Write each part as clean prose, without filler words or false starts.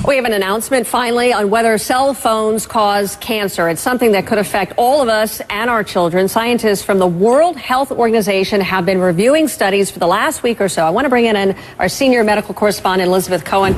We have an announcement finally on whether cell phones cause cancer. It's something that could affect all of us and our children. Scientists from the World Health Organization have been reviewing studies for the last week or so. I want to bring in our senior medical correspondent, Elizabeth Cohen,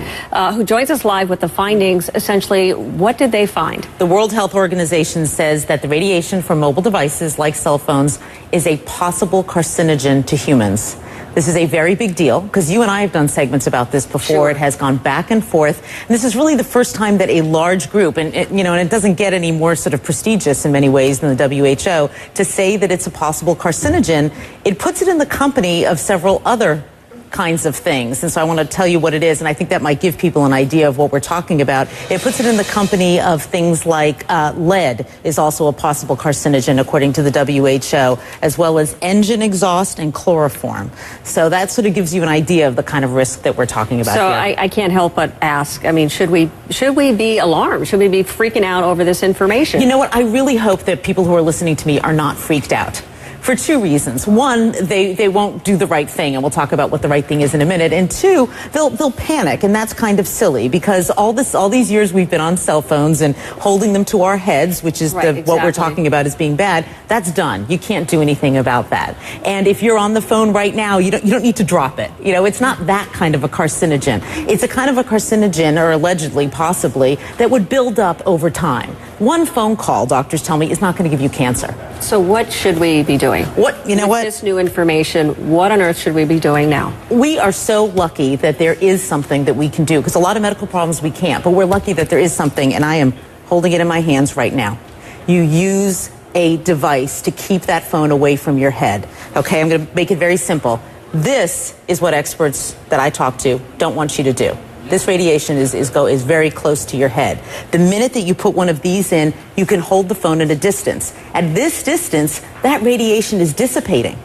who joins us live with the findings. Essentially, what did they find? The World Health Organization says that the radiation from mobile devices like cell phones is a possible carcinogen to humans. This is a very big deal because you and I have done segments about this before. Sure. It has gone back and forth. And this is really the first time that a large group, and it doesn't get any more sort of prestigious in many ways than the WHO, to say that it's a possible carcinogen. It puts it in the company of several other kinds of things. And so I want to tell you what it is, and I think that might give people an idea of what we're talking about. It puts it in the company of things like lead is also a possible carcinogen, according to the WHO, as well as engine exhaust and chloroform. So that sort of gives you an idea of the kind of risk that we're talking about here. So I can't help but ask, I mean, should we be alarmed? Should we be freaking out over this information? You know what? I really hope that people who are listening to me are not freaked out. For two reasons. One, they won't do the right thing, and we'll talk about what the right thing is in a minute. And two, they'll panic, and that's kind of silly because all these years we've been on cell phones and holding them to our heads, which is what we're talking about as being bad. That's done. You can't do anything about that. And if you're on the phone right now, you don't need to drop it. You know, it's not that kind of a carcinogen. It's a kind of a carcinogen, or allegedly, possibly, that would build up over time. One phone call, doctors tell me, is not going to give you cancer. So what should we be doing? With this new information, what on earth should we be doing now? We are so lucky that there is something that we can do, because a lot of medical problems we can't, but we're lucky that there is something, and I am holding it in my hands right now. You use a device to keep that phone away from your head. Okay, I'm going to make it very simple. This is what experts that I talk to don't want you to do. This radiation is very close to your head. The minute that you put one of these in, you can hold the phone at a distance. At this distance, that radiation is dissipating.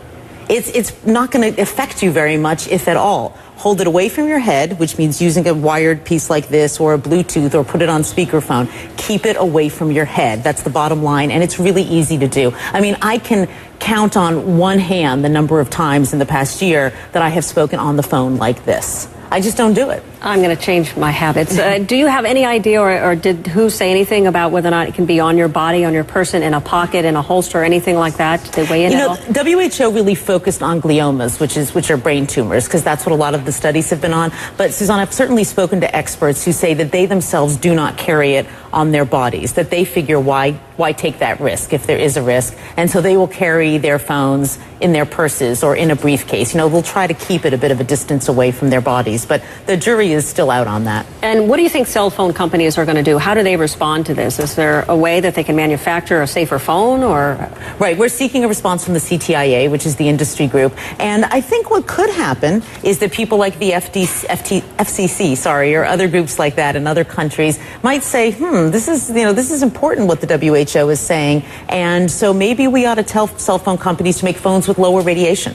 It's not going to affect you very much, if at all. Hold it away from your head, which means using a wired piece like this or a Bluetooth, or put it on speakerphone. Keep it away from your head. That's the bottom line, and it's really easy to do. I mean, I can count on one hand the number of times in the past year that I have spoken on the phone like this. I just don't do it. I'm going to change my habits. Do you have any idea, or did who say anything about whether or not it can be on your body, on your person, in a pocket, in a holster, or anything like that? Did they weigh in at all? WHO really focused on gliomas, which are brain tumors, because that's what a lot of the studies have been on. But Suzanne, I've certainly spoken to experts who say that they themselves do not carry it on their bodies, that they figure why take that risk if there is a risk, and so they will carry their phones in their purses or in a briefcase. You know, they'll try to keep it a bit of a distance away from their bodies, but the jury is still out on that. And what do you think cell phone companies are going to do? How do they respond to this? Is there a way that they can manufacture a safer phone, or? Right, we're seeking a response from the CTIA, which is the industry group, and I think what could happen is that people like the FCC, or other groups like that in other countries might say, this is important what the WHO is saying, and so maybe we ought to tell cell phone companies to make phones with lower radiation.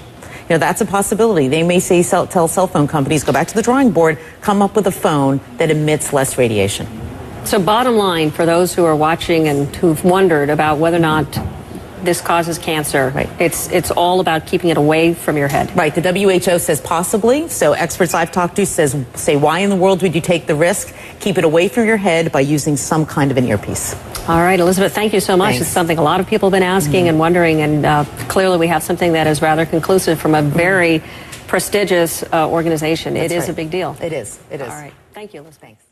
You know, that's a possibility. They may say, tell cell phone companies, go back to the drawing board, come up with a phone that emits less radiation. So bottom line, for those who are watching and who've wondered about whether or not this causes cancer, right, it's all about keeping it away from your head. Right. The WHO says possibly. So experts I've talked to say, why in the world would you take the risk? Keep it away from your head by using some kind of an earpiece. All right, Elizabeth, thank you so much. Thanks. It's something a lot of people have been asking and wondering, and clearly we have something that is rather conclusive from a very prestigious organization. It is a big deal. It is. It is. All right. Thank you, Elizabeth. Thanks.